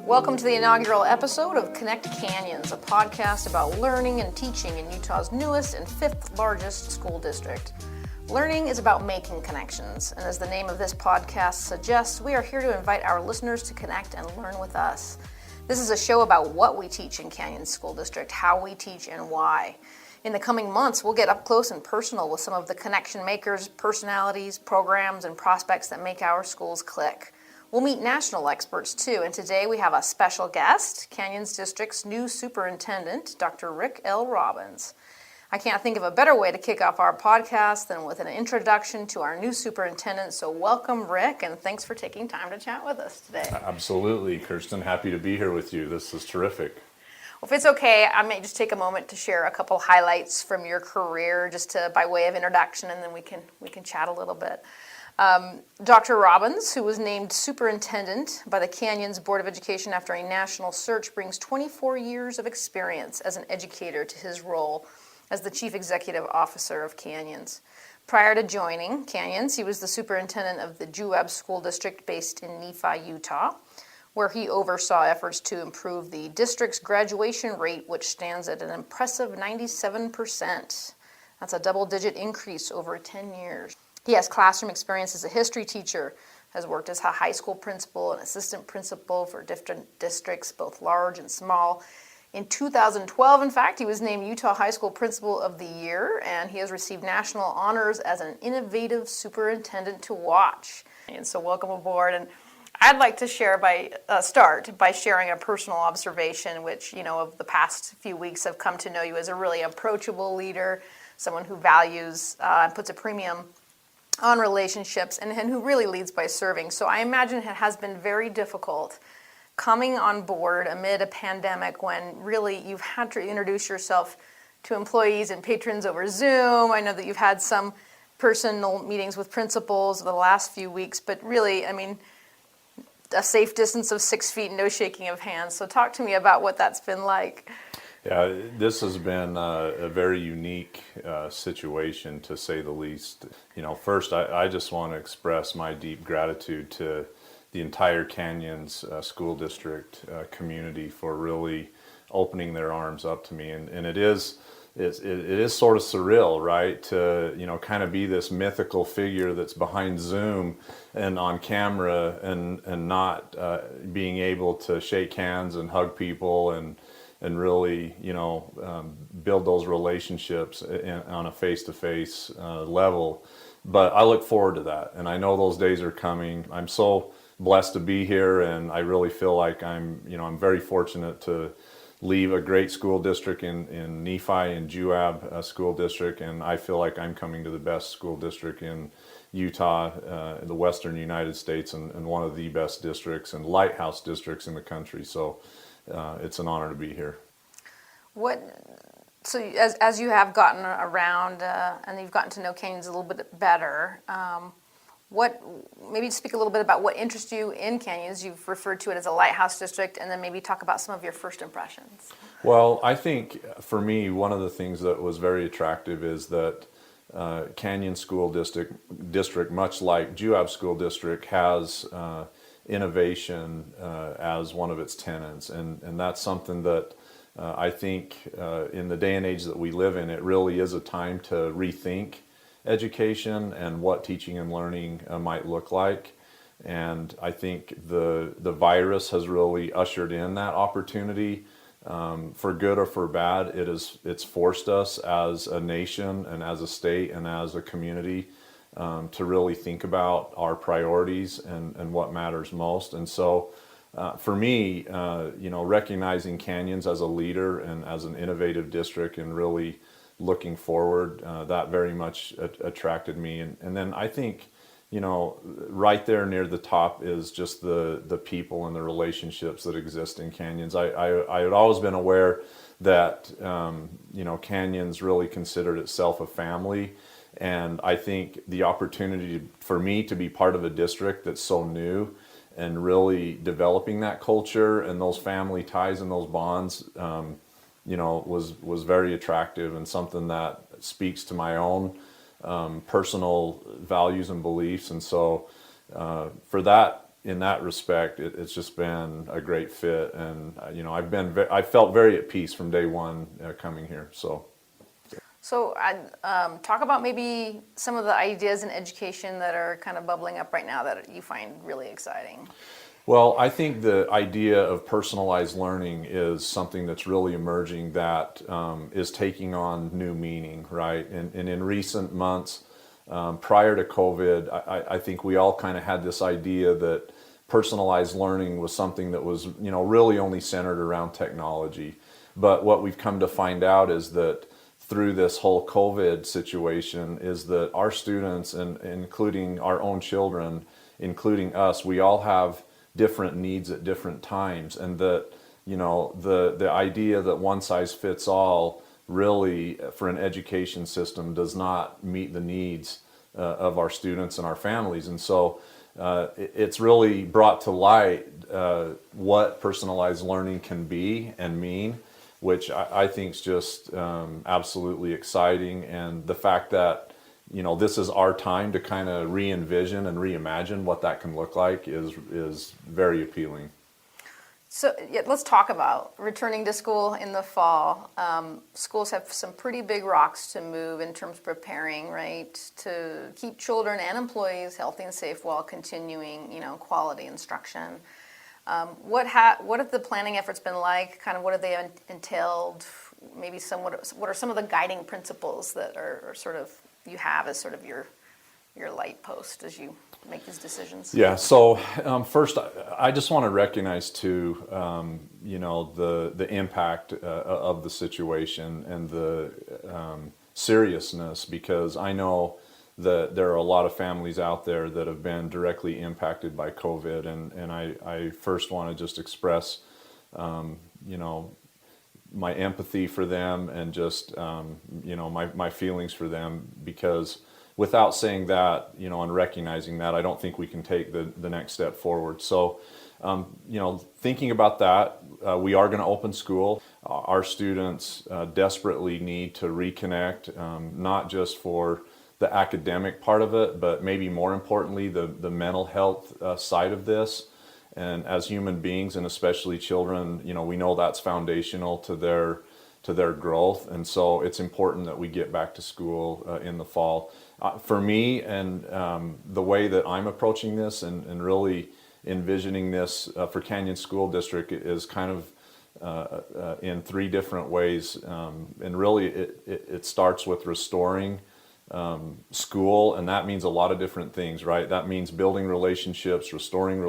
Welcome to the inaugural episode of Connect Canyons, a podcast about learning and teaching in Utah's newest and fifth largest school district. Learning is about making connections, and as the name of this podcast suggests, we are here to invite our listeners to connect and learn with us. This is a show about what we teach in Canyons School District, how we teach, and why. In the coming months, we'll get up close and personal with some of the connection makers, personalities, programs, and prospects that make our schools click. We'll meet national experts too, and today we have a special guest, Canyons District's new Superintendent, Dr. Rick L. Robbins. I can't think of a better way to kick off our podcast than with an introduction to our new superintendent, so welcome, Rick, and thanks for taking time to chat with us today. Absolutely, Kirsten. Happy to be here with you. This is terrific. Well, if it's okay, I may just take a moment to share a couple highlights from your career, just by way of introduction, and then we can chat a little bit. Dr. Robbins, who was named superintendent by the Canyons Board of Education after a national search, brings 24 years of experience as an educator to his role as the Chief Executive Officer of Canyons. Prior to joining Canyons, he was the superintendent of the Juab School District based in Nephi, Utah, where he oversaw efforts to improve the district's graduation rate, which stands at an impressive 97%. That's a double-digit increase over 10 years. He has classroom experience as a history teacher, has worked as a high school principal and assistant principal for different districts, both large and small. In 2012, in fact, he was named Utah High School Principal of the Year, and he has received national honors as an innovative superintendent to watch. And so welcome aboard. And I'd like to start by sharing a personal observation, which, of the past few weeks I've come to know you as a really approachable leader, someone who values and puts a premium on relationships and who really leads by serving. So I imagine it has been very difficult coming on board amid a pandemic when really you've had to introduce yourself to employees and patrons over Zoom. I know that you've had some personal meetings with principals the last few weeks, but really, a safe distance of 6 feet, no shaking of hands. So talk to me about what that's been like. Yeah, this has been a very unique situation, to say the least. First, I just want to express my deep gratitude to the entire Canyons School District community for really opening their arms up to me. And it is sort of surreal, right? To, kind of be this mythical figure that's behind Zoom and on camera and not being able to shake hands and hug people and really, build those relationships on a face-to-face level. But I look forward to that, and I know those days are coming. I'm so blessed to be here, and I really feel like I'm very fortunate to leave a great school district in Nephi and Juab School District, and I feel like I'm coming to the best school district in Utah, in the western United States, and one of the best districts and lighthouse districts in the country. So it's an honor to be here. So as you have gotten around and you've gotten to know Canyons a little bit better, maybe speak a little bit about what interests you in Canyons. You've referred to it as a lighthouse district, and then maybe talk about some of your first impressions. Well, I think for me, one of the things that was very attractive is that Canyons School District, much like Juab School District, has innovation as one of its tenets, and that's something that I think in the day and age that we live in, it really is a time to rethink education and what teaching and learning might look like. And I think the virus has really ushered in that opportunity. For good or for bad, it's forced us as a nation and as a state and as a community to really think about our priorities and what matters most. And so for me, recognizing Canyons as a leader and as an innovative district and really looking forward, that very much attracted me. And then I think, right there near the top is just the people and the relationships that exist in Canyons. I had always been aware that, Canyons really considered itself a family. And I think the opportunity for me to be part of a district that's so new and really developing that culture and those family ties and those bonds, was very attractive and something that speaks to my own personal values and beliefs. And so for that, in that respect, it's just been a great fit, and I felt very at peace from day one coming here. So talk about maybe some of the ideas in education that are kind of bubbling up right now that you find really exciting. Well, I think the idea of personalized learning is something that's really emerging that is taking on new meaning, right? And in recent months, prior to COVID, I think we all kind of had this idea that personalized learning was something that was, really only centered around technology. But what we've come to find out is that through this whole COVID situation is that our students, and including our own children, including us, we all have different needs at different times, and that the idea that one size fits all really for an education system does not meet the needs of our students and our families. And so it's really brought to light what personalized learning can be and mean, which I think is just absolutely exciting. And the fact that this is our time to kind of re-envision and reimagine what that can look like is very appealing. So let's talk about returning to school in the fall. Schools have some pretty big rocks to move in terms of preparing, right, to keep children and employees healthy and safe while continuing, quality instruction. What have the planning efforts been like? Kind of what have they entailed? Maybe what are some of the guiding principles that are sort of you have as sort of your light post as you make these decisions? Yeah. So first, I just want to recognize too, the impact of the situation and the seriousness, because I know that there are a lot of families out there that have been directly impacted by COVID, and I first want to just express, my empathy for them and just my feelings for them, because without saying that, and recognizing that, I don't think we can take the next step forward. So, thinking about that, we are going to open school. Our students desperately need to reconnect, not just for the academic part of it, but maybe more importantly, the mental health side of this. And as human beings, and especially children, we know that's foundational to their growth. And so it's important that we get back to school in the fall. For me, and the way that I'm approaching this and really envisioning this for Canyon School District is kind of in three different ways. And really it starts with restoring school, and that means a lot of different things, right? That means building relationships, restoring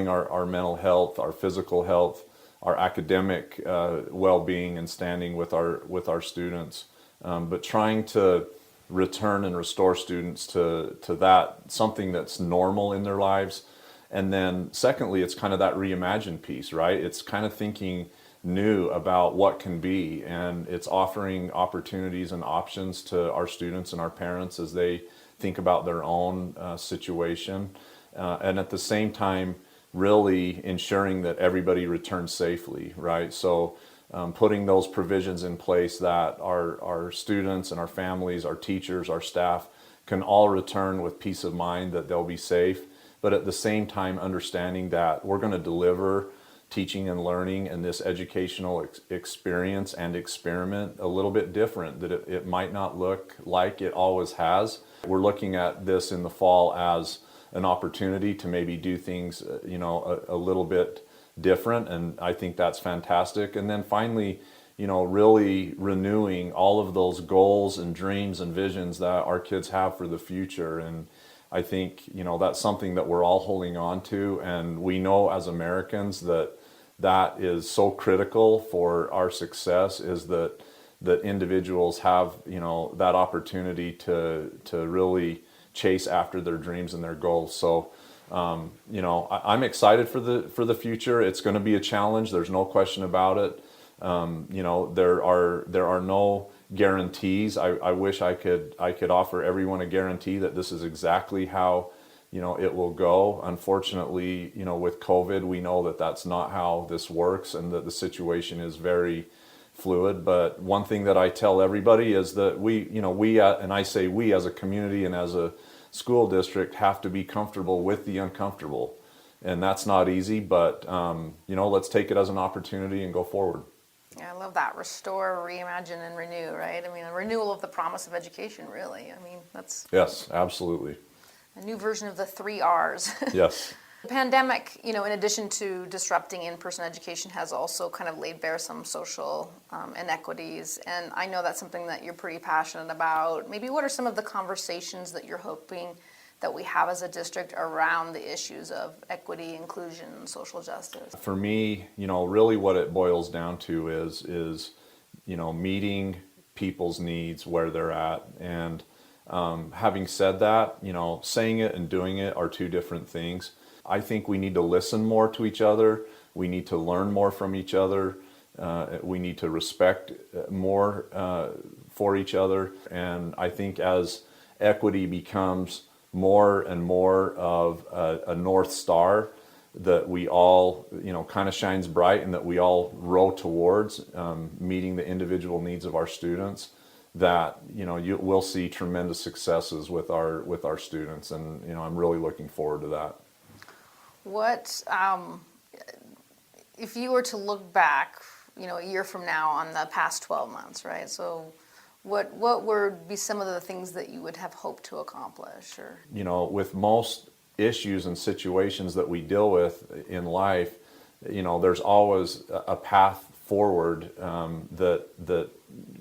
our mental health, our physical health, our academic well-being and standing with our students, but trying to return and restore students to that, something that's normal in their lives. And then secondly, it's kind of that reimagined piece, right? It's kind of thinking new about what can be, and it's offering opportunities and options to our students and our parents as they think about their own situation, and at the same time really ensuring that everybody returns safely, right? So putting those provisions in place that our students and our families, our teachers, our staff can all return with peace of mind that they'll be safe, but at the same time understanding that we're going to deliver teaching and learning and this educational experience and experiment a little bit different, that it might not look like it always has. We're looking at this in the fall as an opportunity to maybe do things, a little bit different, and I think that's fantastic. And then finally, really renewing all of those goals and dreams and visions that our kids have for the future. And I think, that's something that we're all holding on to, and we know as Americans that is so critical for our success, is that individuals have, that opportunity to really chase after their dreams and their goals. So, I'm excited for the future. It's going to be a challenge. There's no question about it. There are no guarantees. I wish I could offer everyone a guarantee that this is exactly how it will go. Unfortunately, with COVID, we know that that's not how this works, and that the situation is very fluid. But one thing that I tell everybody is that we and I say we as a community and as a school district have to be comfortable with the uncomfortable. And that's not easy, but let's take it as an opportunity and go forward. Yeah, I love that. Restore, reimagine, and renew, right? I mean, a renewal of the promise of education, really. I mean, that's... Yes, absolutely. A new version of the 3 R's. Yes. The pandemic, in addition to disrupting in-person education, has also kind of laid bare some social inequities. And I know that's something that you're pretty passionate about. Maybe what are some of the conversations that you're hoping that we have as a district around the issues of equity, inclusion, and social justice? For me, really what it boils down to is meeting people's needs where they're at. And having said that, saying it and doing it are 2 different things. I think we need to listen more to each other. We need to learn more from each other. We need to respect more for each other. And I think as equity becomes more and more of a North Star that we all, kind of shines bright and that we all row towards meeting the individual needs of our students, that, we'll see tremendous successes with our students. And, I'm really looking forward to that. What, if you were to look back, a year from now on the past 12 months, right? So what would be some of the things that you would have hoped to accomplish? Or with most issues and situations that we deal with in life, there's always a path forward that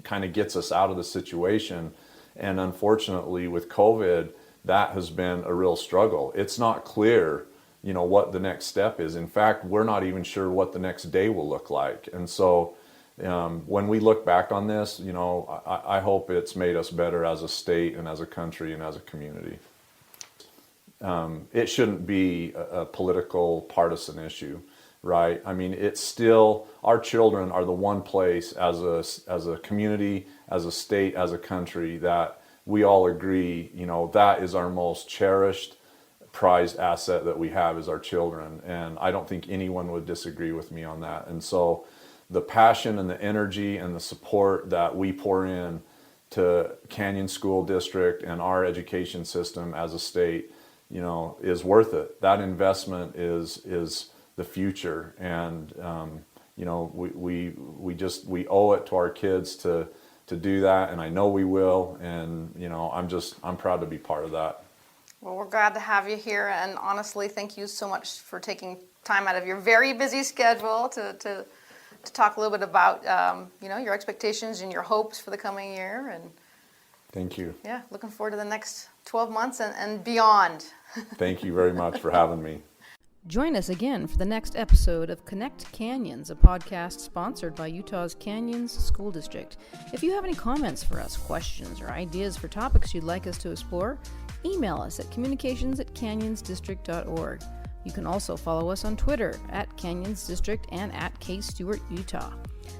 kind of gets us out of the situation. And unfortunately, with COVID, that has been a real struggle. It's not clear, what the next step is. In fact, we're not even sure what the next day will look like. And so when we look back on this, I hope it's made us better as a state and as a country and as a community. It shouldn't be a political partisan issue, right? I mean, it's still, our children are the one place as a community, as a state, as a country that we all agree, that is our most cherished, prized asset that we have is our children. And I don't think anyone would disagree with me on that. And so the passion and the energy and the support that we pour in to Canyon School District and our education system as a state, is worth it. That investment is the future. And, we owe it to our kids to do that. And I know we will. And, I'm proud to be part of that. Well, we're glad to have you here. And honestly, thank you so much for taking time out of your very busy schedule to talk a little bit about, your expectations and your hopes for the coming year. And thank you. Yeah, looking forward to the next 12 months and beyond. Thank you very much for having me. Join us again for the next episode of Connect Canyons, a podcast sponsored by Utah's Canyons School District. If you have any comments for us, questions, or ideas for topics you'd like us to explore, email us at communications@canyonsdistrict.org. You can also follow us on Twitter @CanyonsDistrict and @KStewartUtah.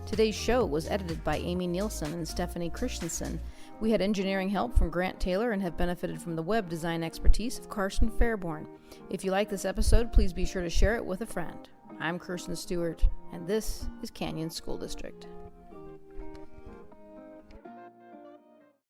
Today's show was edited by Amy Nielsen and Stephanie Christensen. We had engineering help from Grant Taylor and have benefited from the web design expertise of Carson Fairborn. If you like this episode, please be sure to share it with a friend. I'm Kirsten Stewart, and this is Canyon School District.